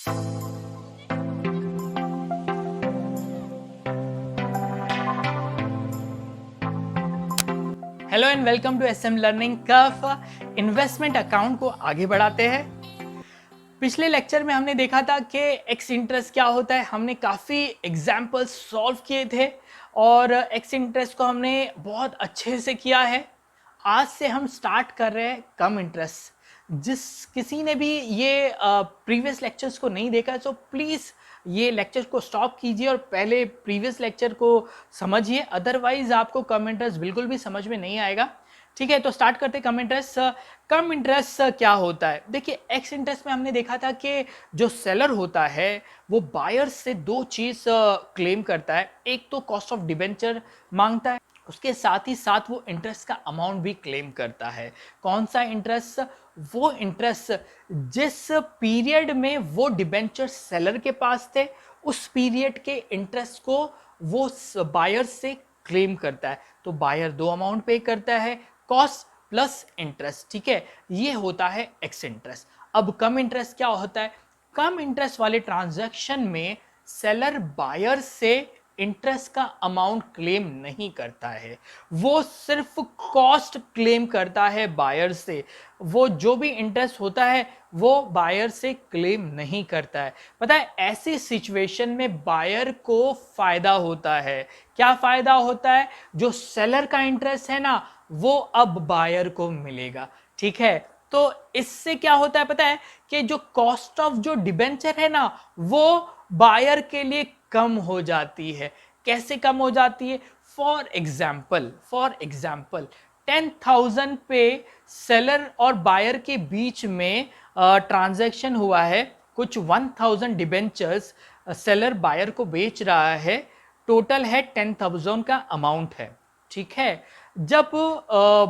Hello and welcome to SM learning curve. Investment account को आगे बढ़ाते हैं। पिछले लेक्चर में हमने देखा था कि एक्स इंटरेस्ट क्या होता है। हमने काफ़ी एग्जाम्पल्स सॉल्व किए थे और एक्स इंटरेस्ट को हमने बहुत अच्छे से किया है। आज से हम स्टार्ट कर रहे हैं कम इंटरेस्ट। जिस किसी ने भी ये प्रीवियस लेक्चर्स को नहीं देखा तो प्लीज़ ये लेक्चर को स्टॉप कीजिए और पहले प्रीवियस लेक्चर को समझिए, अदरवाइज आपको कम इंटरेस्ट बिल्कुल भी समझ में नहीं आएगा। ठीक है, तो स्टार्ट करते कम इंटरेस्ट। कम इंटरेस्ट क्या होता है? देखिए, एक्स इंटरेस्ट में हमने देखा था कि जो सेलर होता है वो बायर से दो चीज़ क्लेम करता है। एक तो कॉस्ट ऑफ डिबेंचर मांगता है, उसके साथ ही साथ वो इंटरेस्ट का अमाउंट भी क्लेम करता है। कौन सा इंटरेस्ट? वो इंटरेस्ट जिस पीरियड में वो डिबेंचर सेलर के पास थे, उस पीरियड के इंटरेस्ट को वो बायर से क्लेम करता है। तो बायर दो अमाउंट पे करता है, कॉस्ट प्लस इंटरेस्ट। ठीक है, ये होता है एक्स इंटरेस्ट। अब कम इंटरेस्ट क्या होता है? कम इंटरेस्ट वाले ट्रांजैक्शन में सेलर बायर से इंटरेस्ट का अमाउंट क्लेम नहीं करता है, वो सिर्फ कॉस्ट क्लेम करता है बायर से। वो जो भी इंटरेस्ट होता है वो बायर से क्लेम नहीं करता है। पता है, ऐसी सिचुएशन में बायर को फायदा होता है। क्या फायदा होता है? जो सेलर का इंटरेस्ट है ना, वो अब बायर को मिलेगा। ठीक है, तो इससे क्या होता है पता है कि जो कॉस्ट ऑफ जो डिबेंचर है ना, वो बायर के लिए कम हो जाती है। कैसे कम हो जाती है? फॉर एग्जाम्पल 10,000 पे सेलर और बायर के बीच में ट्रांजैक्शन हुआ है। कुछ 1,000 डिबेंचर्स सेलर बायर को बेच रहा है। टोटल है 10,000 का अमाउंट है। ठीक है, जब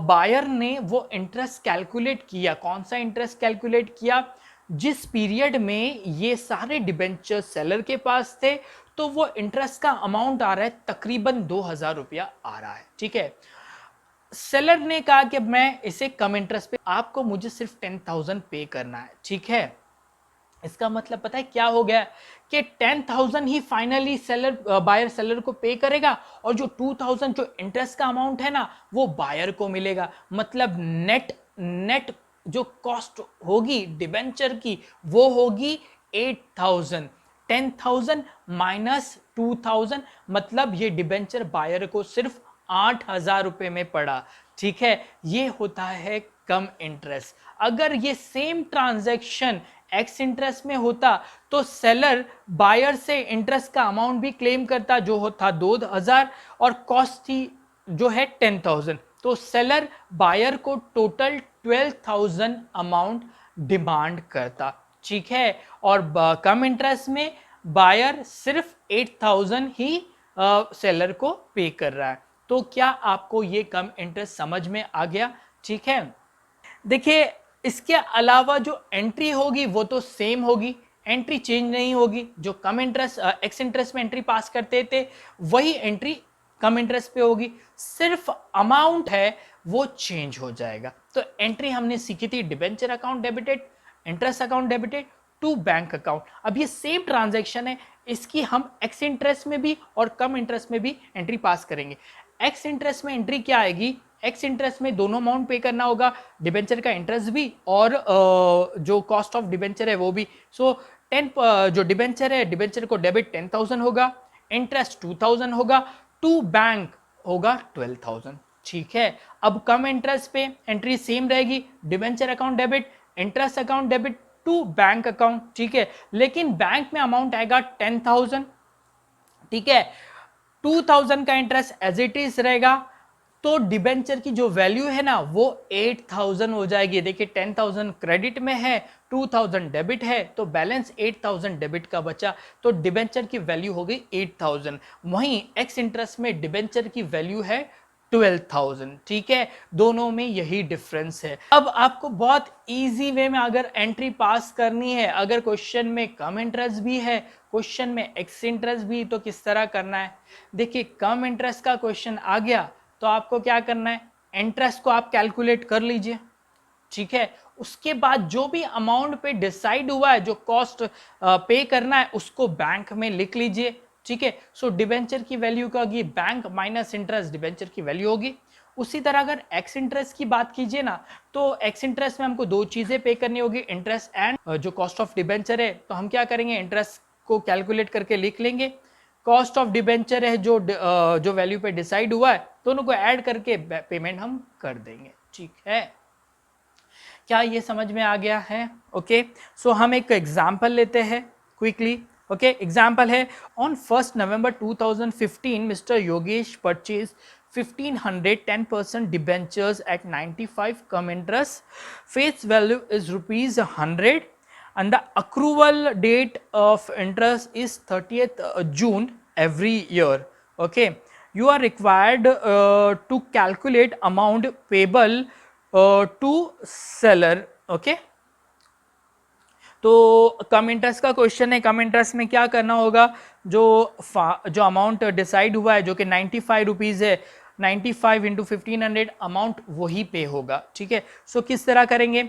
बायर ने वो इंटरेस्ट कैलकुलेट किया, कौन सा इंटरेस्ट कैलकुलेट किया? जिस पीरियड में ये सारे डिबेंचर सेलर के पास थे, तो वो इंटरेस्ट का अमाउंट आ रहा है तकरीबन 2,000 रुपया आ रहा है। ठीक है, सेलर ने कहा कि मैं इसे कम इंटरेस्ट पे, आपको मुझे सिर्फ 10,000 पे करना है। ठीक है, इसका मतलब पता है क्या हो गया कि 10,000 ही फाइनली सेलर बायर सेलर को पे करेगा और जो 2,000 जो इंटरेस्ट का अमाउंट है ना, वो बायर को मिलेगा। मतलब नेट जो कॉस्ट होगी डिबेंचर की वो होगी 8,000। 10,000 माइनस 2,000, मतलब ये डिबेंचर बायर को सिर्फ 8,000 रुपए में पड़ा। ठीक है, ये होता है कम इंटरेस्ट। अगर ये सेम ट्रांजैक्शन एक्स इंटरेस्ट में होता तो सेलर बायर से इंटरेस्ट का अमाउंट भी क्लेम करता, जो था 2,000 और कॉस्ट थी जो है 10,000। तो सेलर बायर को टोटल 12,000 अमाउंट डिमांड करता। ठीक है, और कम इंटरेस्ट में बायर सिर्फ 8,000 ही सेलर को पे कर रहा है। तो क्या आपको ये कम इंटरेस्ट समझ में आ गया? ठीक है, देखिए, इसके अलावा जो एंट्री होगी वो तो सेम होगी, एंट्री चेंज नहीं होगी। जो कम इंटरेस्ट एक्स इंटरेस्ट में एंट्री पास करते थे वही एंट्री कम इंटरेस्ट पे होगी, सिर्फ अमाउंट है वो चेंज हो जाएगा। तो एंट्री हमने सीखी थी, debenture account debited, interest account debited to bank account. अब ये सेम ट्रांजैक्शन है, इसकी हम एक्स इंटरेस्ट में भी और कम इंटरेस्ट में भी एंट्री पास करेंगे। एक्स इंटरेस्ट में एंट्री क्या आएगी? एक्स इंटरेस्ट में दोनों अमाउंट पे करना होगा, डिबेंचर का इंटरेस्ट भी और जो कॉस्ट ऑफ डिबेंचर है वो भी। सो 10 जो डिबेंचर है, डिबेंचर को डेबिट 10,000 होगा, इंटरेस्ट 2,000 होगा, टू बैंक होगा 12,000। ठीक है, अब कम इंटरेस्ट पे एंट्री सेम रहेगी, debenture account debit, interest account debit to bank account. ठीक है, लेकिन बैंक में अमाउंट आएगा 10,000। ठीक है, 2,000 का इंटरेस्ट एज इट इज रहेगा, तो डिबेंचर की जो वैल्यू है ना वो 8,000 हो जाएगी। देखिए, 10,000 क्रेडिट में है, 2,000 डेबिट है, तो बैलेंस 8,000 डेबिट का बचा, तो डिबेंचर की वैल्यू हो गई 8,000। वहीं एक्स इंटरेस्ट में डिबेंचर की वैल्यू है 12,000। ठीक है, दोनों में यही डिफरेंस है। अब आपको बहुत इजी वे में अगर एंट्री पास करनी है, अगर क्वेश्चन में कम इंटरेस्ट भी है, क्वेश्चन में एक्स इंटरेस्ट भी, तो किस तरह करना है? देखिए, कम इंटरेस्ट का क्वेश्चन आ गया तो आपको क्या करना है? इंटरेस्ट को आप कैलकुलेट कर लीजिए। ठीक है, उसके बाद जो भी अमाउंट पे डिसाइड हुआ है, जो कॉस्ट पे करना है, उसको बैंक में लिख लीजिए, ठीक है। सो डिबेंचर की वैल्यू क्या होगी, बैंक माइनस इंटरेस्ट डिबेंचर की वैल्यू होगी। उसी तरह अगर एक्स इंटरेस्ट की बात कीजिए ना, तो एक्स इंटरेस्ट में हमको दो चीजें पे करनी होगी, इंटरेस्ट एंड जो कॉस्ट ऑफ डिबेंचर है। तो हम क्या करेंगे, इंटरेस्ट को कैलकुलेट करके लिख लेंगे, कॉस्ट ऑफ डिबेंचर है जो वैल्यू पे डिसाइड हुआ है, दोनों को ऐड करके पेमेंट हम कर देंगे, ठीक है। क्या ये समझ में आ गया है? ओके, सो हम एक एग्जाम्पल लेते हैं क्विकली। ओके, एग्जाम्पल है, on 1 November 2015 mister Yogesh purchase 1500 10% debentures at 95 come interest, face value is ₹100 and the accrual date of interest is 30th June every year. Okay, you are required to calculate amount payable to seller. Okay, तो कम interest का question है। कम interest में क्या करना होगा, जो amount decide हुआ है जो कि 95 रुपीज़ है, 95 इंटू 1500 अमाउंट वही पे होगा, ठीक है। सो किस तरह करेंगे,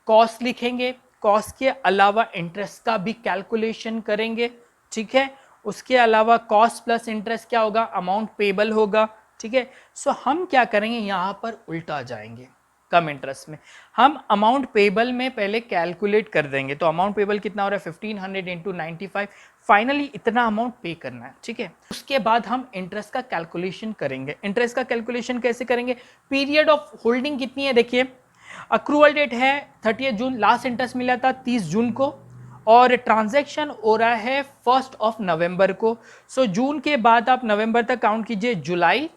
कॉस्ट लिखेंगे, कॉस्ट के अलावा इंटरेस्ट का भी कैलकुलेशन करेंगे, ठीक है। उसके अलावा कॉस्ट प्लस इंटरेस्ट क्या होगा, अमाउंट पेबल होगा, ठीक है। सो हम क्या करेंगे, यहाँ पर उल्टा जाएंगे, कम इंटरेस्ट में हम अमाउंट पेबल में पहले कैलकुलेट कर देंगे। तो अमाउंट पेबल कितना हो रहा है, 1500 इंटू 95, फाइनली इतना अमाउंट पे करना है, ठीक है। उसके बाद हम इंटरेस्ट का कैलकुलेशन करेंगे। इंटरेस्ट का कैलकुलेशन कैसे करेंगे, पीरियड ऑफ होल्डिंग कितनी है, देखिए अक्रूवल डेट है 30 जून, लास्ट इंटरेस्ट मिला था 30 जून को, और ट्रांजैक्शन हो रहा है 1 नवंबर को। सो जून के बाद आप नवंबर तक काउंट कीजिए, जुलाई,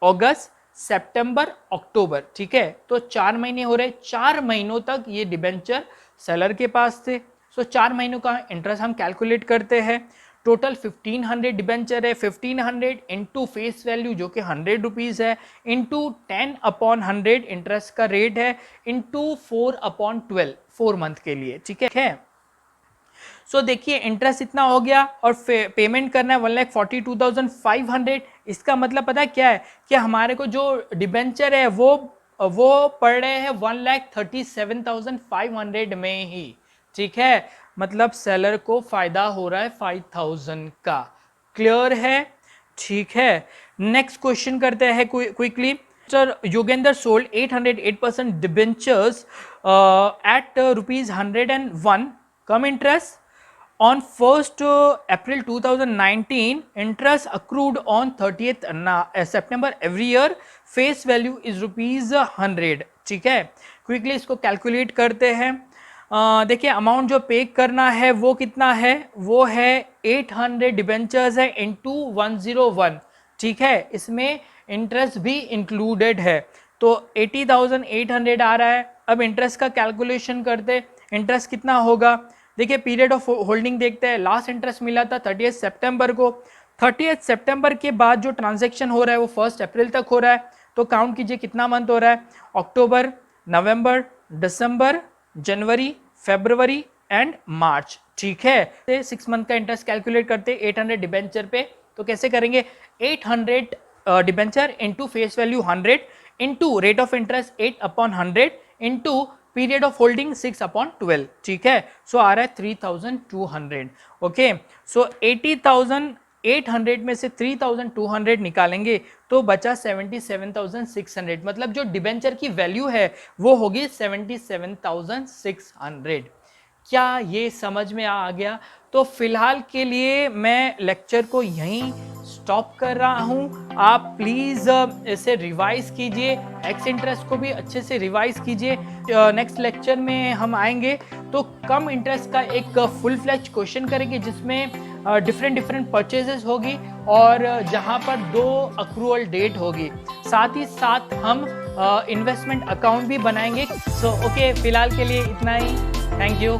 अगस्त, सितंबर, अक्टूबर, ठीक है। तो 4 महीने हो रहे, 4 महीनों तक ये डिबेंचर सेलर के पास थे। सो 4 महीनों का इंटरेस्ट हम कैलकुलेट करते हैं। टोटल 1500 डिबेंचर है, 1500 इंटू फेस वैल्यू जो कि 100 रुपीज़ है, इंटू 10/100 इंटरेस्ट का रेट है, इंटू 4/12 4 मंथ के लिए, ठीक है। सो देखिए इंटरेस्ट इतना हो गया और पेमेंट करना है 1,42,500। इसका मतलब पता है क्या है, कि हमारे को जो डिबेंचर है वो पड़ रहे हैं 1,37,500 में ही, ठीक है। मतलब सेलर को फायदा हो रहा है 5,000 का। क्लियर है, ठीक है। नेक्स्ट क्वेश्चन करते हैं quickly. Sir Yogendra sold 808% debentures at ₹101 cum interest on 1st April 2019, interest accrued on 30th September every year, face value is ₹100, ठीक है। क्विकली इसको कैलकुलेट करते हैं। देखिए अमाउंट जो पे करना है वो कितना है, वो है 800 डिबेंचर्स है इंटू 101, ठीक है। इसमें इंटरेस्ट भी इंक्लूडेड है, तो 80,800 आ रहा है। अब इंटरेस्ट का कैलकुलेशन करते, इंटरेस्ट कितना होगा, देखिए पीरियड ऑफ होल्डिंग देखते हैं, लास्ट इंटरेस्ट मिला था 30 सितंबर को। 30 सितंबर के बाद जो ट्रांजैक्शन हो रहा है वो 1 अप्रैल तक हो रहा है। तो काउंट कीजिए कितना मंथ हो रहा है, अक्टूबर, नवंबर, दिसंबर, जनवरी, फरवरी एंड मार्च, ठीक है। 6 मंथ का इंटरेस्ट कैलकुलेट करते 800 डिबेंचर पे, तो कैसे करेंगे, 800 debenture into face value 100 into rate of interest 8/100 into period of holding 6/12, ठीक है। सो आ रहा है 3,200। ओके, सो 80,800 में से 3,200 निकालेंगे तो बचा 77,600। मतलब जो डिबेंचर की वैल्यू है वो होगी 77,600। क्या ये समझ में आ गया? तो फिलहाल के लिए मैं लेक्चर को यहीं स्टॉप कर रहा हूँ। आप प्लीज़ इसे रिवाइज कीजिए, एक्स इंटरेस्ट को भी अच्छे से रिवाइज कीजिए। नेक्स्ट लेक्चर में हम आएंगे तो कम इंटरेस्ट का एक फुल फ्लैश क्वेश्चन करेंगे जिसमें डिफरेंट परचेजेस होगी और जहाँ पर 2 अक्रूवल डेट होगी। साथ ही साथ हम इन्वेस्टमेंट अकाउंट भी बनाएंगे। सो ओके, फिलहाल के लिए इतना ही। Thank you.